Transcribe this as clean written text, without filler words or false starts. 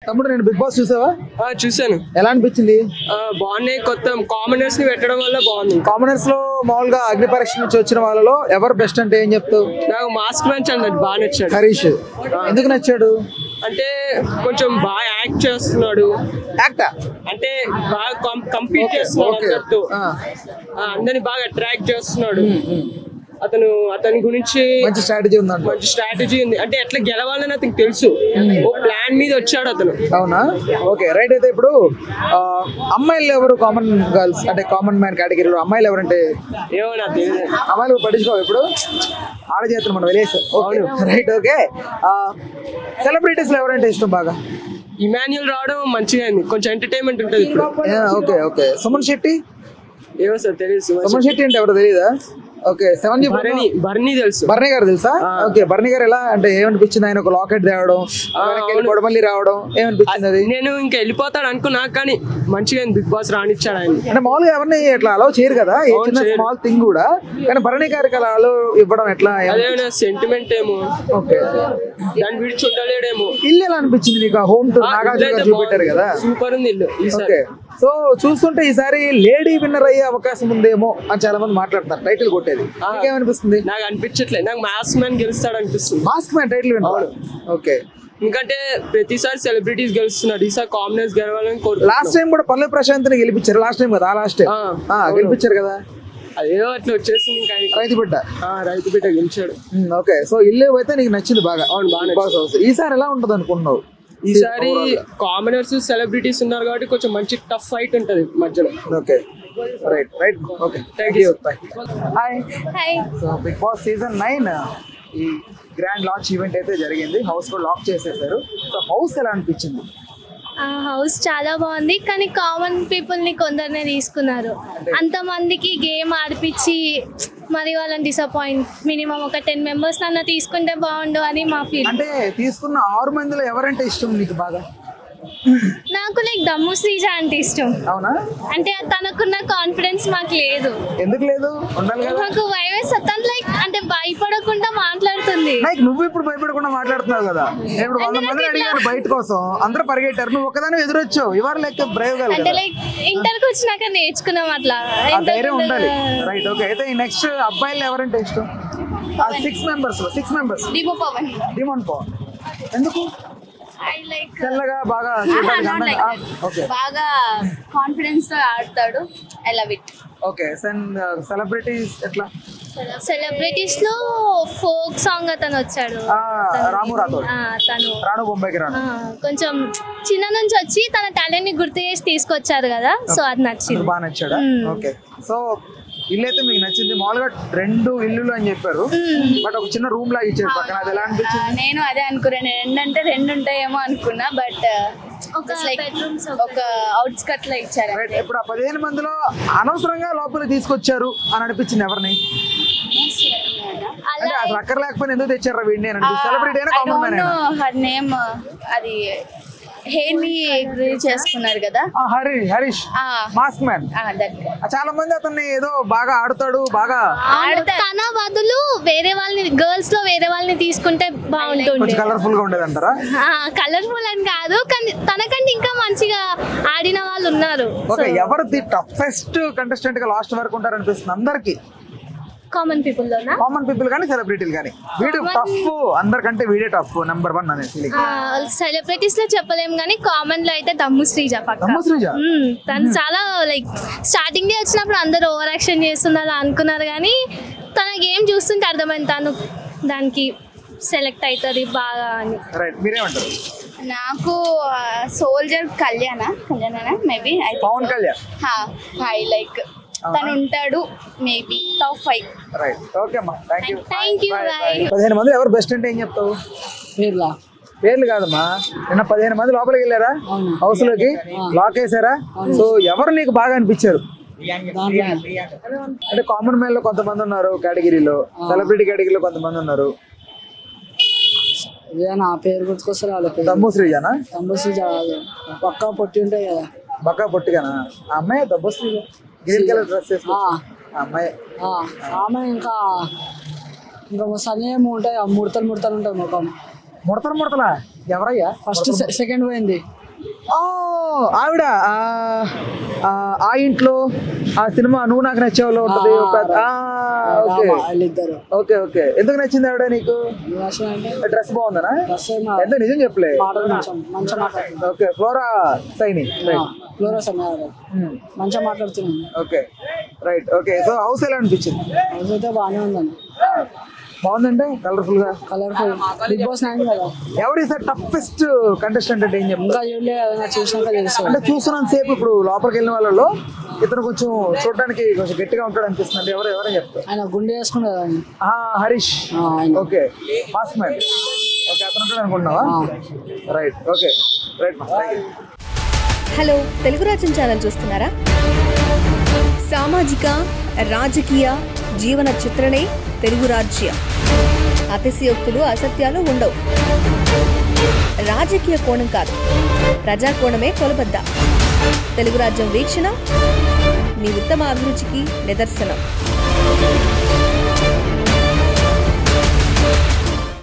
తమ్ముడు నేను big boss చూసావా? చూసాను. ఎలా అనిపించింది? బాగున్నాయి. కొత్త కామనర్స్ ని పెట్టడం వల్ల బాగుంది. కామనర్స్ లో మామూలుగా అగ్ని పరీక్ష నుంచి వచ్చిన వాళ్ళలో ఎవరు బెస్ట్ అంటే ఏం చెప్తావు? నాకు మాస్క్ మ్యాన్ అన్నది బాగా నచ్చాడు. హరీష్ ఎందుకు నచ్చాడు అంటే కొంచెం బాగా యాక్ట్ చేస్తున్నాడు. యాక్టా అంటే బాగా కంపీట్ చేస్తున్నాడు అందరితో. అందరిని బాగా అట్రాక్ట్ చేస్తున్నాడు. అతని గురించి మంచి స్ట్రాటజీ ఉందంట. మంచి స్ట్రాటజీ ఉంది. అంటే ఎట్లా గెలవాలని అతనికి తెలుసు. ఓ ప్లాన్ మీద వచ్చాడు అతను. అవునా? Okay right. అయితే ఇప్పుడు అమ్మాయిలు ఎవరు కామన్ గర్ల్స్ అంటే కామన్ మ్యాన్ కేటగిరీలో అమ్మాయిలు ఎవరంటే ఏమో నాకు తెలియదు. అమ్మాయిలు పట్టించుకోవు ఇప్పుడు ఆడ చేస్తున్నాం మనం వెళ్ళేసాం. రైట్. ఓకే సెలబ్రిటీస్ లో ఎవరంటే ఇష్టం బాగా? ఇమాన్యుయల్ రావడం మంచిగా అయింది. కొంచెం ఎంటర్టైన్మెంట్ ఉంటుంది ఇప్పుడు. ఓకే ఓకే సుమన్ శెట్టి ఏమో సార్ తెలియదు. సుమన్ శెట్టి అంటే ఎవరు తెలియదా? ఓకే బర్నీ తెలుసు. బర్నీ గారు తెలుసా? ఓకే బర్నీ గారు ఎలా అంటే ఏమనిపించింది? ఆయన ఒక లాకెట్ తేవడం మళ్ళీ రావడం ఏమనిపించింది? అది నేను ఇంకా వెళ్ళిపోతాడు అనుకున్నా కానీ మంచిగా బిగ్ బాస్ రానిచ్చాడు ఆయన. అంటే మామూలుగా ఎవరిని ఎట్లా అలౌ చేయరు కదా ఏ చిన్న స్మాల్ థింగ్ కూడా, కానీ భరణి గారికి అలా అలౌ ఇవ్వడం ఎట్లా? అదేమైనా సెంటిమెంట్ ఏమో. ఓకే దాన్ని విడిచి ఉండలేడేమో. ఇల్లు ఎలా అనిపించింది నీకు? హోమ్ టూర్ నాగార్జున గారు చూపెట్టారు కదా, సూపర్ ఉంది ఇల్లు. ఓకే సో చూస్తుంటే ఈసారి లేడీ విన్నర్ అయ్యే అవకాశం ఉందేమో అని చాలా మంది మాట్లాడుతున్నారు టైటిల్ కొట్టేది. ఏమనిపిస్తుంది? నాకు అనిపించట్లేదు. నాకు మాస్క్ మ్యాన్ గెలుస్తాడు అనిపిస్తుంది. Mask man title winner. Okay ఎందుకంటే ప్రతిసారి సెలబ్రిటీస్ గెలుస్తున్నారు. ఈసారి కామనర్స్ గెలవాలని కోరుకుంటున్నాను. లాస్ట్ టైం కూడా పల్లె ప్రశాంత్ ని గెలిపించారు. లాస్ట్ టైం కదా? లాస్ట్ టైం గెలిపించారు కదా? అదేదో అట్లా వచ్చేసింది. ఇంకా రైతు బిడ్డ గెలిచాడు. ఓకే సో ఇల్లు అయితే నీకు నచ్చింది బాగా? అవును బాగా. ఈసారి ఎలా ఉంటుంది అనుకుంటున్నావు? ఈసారి కామనర్స్ సెలబ్రిటీస్ ఉన్నారు కాబట్టి కొంచెం మంచి టఫ్ ఫైట్ ఉంటది మధ్యలో. Okay right right. Okay thank you. Hi. So Bigg Boss season 9 ఈ గ్రాండ్ లాంచ్ ఈవెంట్ అయితే జరిగింది. హౌస్ కూడా లాక్ చేసేసారు. సో హౌస్ ఎలా అనిపించింది? హౌస్ చాలా బాగుంది, కానీ కామన్ పీపుల్ ని కొందరినే తీసుకున్నారు. అంతమందికి గేమ్ ఆడిపించి మరి వాళ్ళని డిసప్పాయింట్. మినిమం ఒక 10 members నన్ను తీసుకుంటే బాగుండు అని మా ఫీల్. అంటే తీసుకున్న 6 మందిలో ఎవరంటే ఇష్టం నీకు బాగా? నాకు లైక్ దమ్ము శ్రీజ అంటే ఇష్టం. అవునా? అంటే తనకున్న కాన్ఫిడెన్స్ మాకు లేదు. ఎందుకు లేదు? ఉండాలి కదా. నాకు వైవస్ తను లైక్ అంటే భయపడకుండా మాట్లాడుతుంది. లైక్ నువ్వు ఇప్పుడు భయపడకుండా మాట్లాడుతున్నావు కదా. ఇప్పుడు 100 మంది అడిగారు బయట కోసం, అందరూ పరిగెట్టారు, నువ్వు ఒక్కదాని ఎదురొచ్చావు. ఇవాళ లెక్క బ్రేవ్ గా అంటే లైక్ ఇంటర్కి వచ్చినాక నేర్చుకున్నాం అట్లా. ధైర్యం ఉండాలి. రైట్. ఓకే అయితే ఈ నెక్స్ట్ అబ్బాయిలు ఎవరంటే ఇష్టం? 6 members డిమోన్ పవన్. ఎందుకు? తెల్లగా బాగా బాగా కాన్ఫిడెన్స్ తో ఆడతాడు. I love it. Okay celebrities ఎట్లా? సెలబ్రిటీస్ లో ఫోక్ సాంగ్ అతను వచ్చాడు, రాము రాథోడ్. రాను బొంబాయికి రాను కొంచెం చిన్న నుంచి వచ్చి తన టాలెంట్ ని గుర్తు చేసి తీసుకొచ్చారు కదా, సో అది నచ్చింది. బాగా నచ్చాడా? ఓకే సో ఇల్లు అయితే మీకు నచ్చింది. మామూలుగా 2 ఇల్లులు అని చెప్పారు, బట్ ఒక చిన్న రూమ్ లాగా ఇచ్చారు పక్కన. అది ఎలా అనిపించింది? నేను అదే అనుకున్నాను, 2 అంటే 2 ఉంటాయేమో అనుకున్నా, బట్ ఒక అవుట్స్కట్ లో ఇచ్చారు. ఇప్పుడు ఆ 15 మందిలో అనవసరంగా లోపలికి తీసుకొచ్చారు అని అనిపించింది ఎవరిని? అంటే అసలు అక్కర్ లేకపోయినా ఎందుకు తెచ్చారా వీడిని అని అనిపించింది. సెలబ్రిటీ అయినా కామన్ మ్యాన్ అయినా? అది హెయిర్ ని చేసుకున్నారు కదా, హరీష్ మాస్క్ మ్యాన్. చాలా మంది అతన్ని ఏదో బాగా ఆడతాడు, బాగా తన బదులు వేరే వాళ్ళని, గర్ల్స్ లో వేరే వాళ్ళని తీసుకుంటే బాగుంటుంది. కలర్ఫుల్ గా ఉండేది అంటారా? కలర్ఫుల్ అని కాదు, కానీ తనకంటే ఇంకా మంచిగా ఆడిన వాళ్ళు ఉన్నారు. ఎవరిది టఫెస్ట్ కంటెస్టెంట్ గా లాస్ట్ వరకు ఉంటారు అనిపిస్తుంది అందరికి? కామన్ పీపుల్ లోనా? కామన్ పీపుల్ కానీ సెలబ్రిటీలు కానీ వీడు టఫ్, అందరికంటే వీడే టఫ్ నెంబర్ 1 అనే ఫీలింగ్. సెలబ్రిటీస్ లో చెప్పలేము కానీ కామన్ లో అయితే దమ్ము శ్రీజ. తను చాలా లైక్ స్టార్టింగ్ డే వచ్చినప్పుడు అందరూ ఓవర్ యాక్షన్ చేస్తున్నారు అనుకున్నారు, కానీ తన గేమ్ చూస్తుంటే అర్థమైంది తను దానికి సెలెక్ట్ అవుతుంది బాగా అని. మీరేమంటారు? నాకు soldier Kalyana maybe Pavan Kalyan. I like తను ఉంటాడు, మేబీ టాప్ 5. రైట్. ఓకే అమ్మా, థాంక్యూ. 15 మంది ఎవరు బెస్ట్ అంటే ఏం చెప్తావు? పేర్లు కాదమ్మా, నిన్న 15 మంది లోపలికి వెళ్ళారా హౌస్ లోకి, లాక్ వేసారా? సో ఎవరు నీకు బాగా అనిపించారు? అంటే కామన్ మ్యాన్ లో కొంతమంది ఉన్నారు కేటగిరీలో, సెలబ్రిటీ కేటగిరీలో కొంతమంది ఉన్నారు. నా పేరు గుర్తుకొస్తారు. దమ్ము శ్రీజానా? దమ్ము శ్రీజ పక్కా పొట్టి ఉంటాయి కదా. బక్కా పొట్టిగానా? ఆ అమ్మాయి దమ్ము శ్రీజ గ్రీన్ కలర్ డ్రెస్ వేసుకో అమ్మాయి. ఆమె ఇంకా సన్నేమో ఉంటాయి, ముడతలు ఉంటాయి ముఖం. ముడతలా? ఎవరయ్యా ఫస్ట్ సెకండ్ పోయింది. ఆవిడ ఆ ఇంట్లో ఆ సినిమా నువ్వు నాకు నచ్చేవాళ్ళు ఉంటది. వాళ్ళిద్దరు. ఓకే ఓకే, ఎందుకు నచ్చింది ఆవిడ నీకు? డ్రెస్ బాగుందనా? ఎంత నిజం చెప్పలే. Okay, flora Saini. Flora Saini మంచిగా మాట్లాడుతున్నాను. Okay right. Okay, so house ఎలా అనిపించింది? హౌస్ అయితే బాగానే ఉందండి. బాగుందంటే కలర్ఫుల్ గా. కలర్ఫుల్. బిగ్ బాస్ 9 కదా. ఎవరి సార్ టఫెస్ట్ కంటెస్టెంట్ అంటే ఏం చెప్తా? ఇంకా చూడలేదు, చూసినాక తెలుసు. అంటే చూస్తున్నాను సేపు, ఇప్పుడు లోపలికి వెళ్ళిన వాళ్ళలో ఇతను కొంచెం చూడడానికి కొంచెం గట్టిగా ఉంటాడు అనిపిస్తుంది. అంటే ఎవరైనా చెప్తారు? ఆయన గుండె వేసుకున్నాడు. Harish. Okay, fast man. Okay, అతను ఉంటాడు అనుకుంటున్నావా? Right. Okay right. Hello, Telugu రాజ్యం ఛానల్ చూస్తున్నారా? సామాజిక రాజకీయ జీవన చిత్రణే తెలుగు రాజ్యం. అతిశయోక్తులు అసత్యాలు ఉండవు. రాజకీయ కోణం కాదు, ప్రజా కోణమే కొలబద్ద. తెలుగు రాజ్యం వీక్షణ మీ ఉత్తమ అభిరుచికి నిదర్శనం.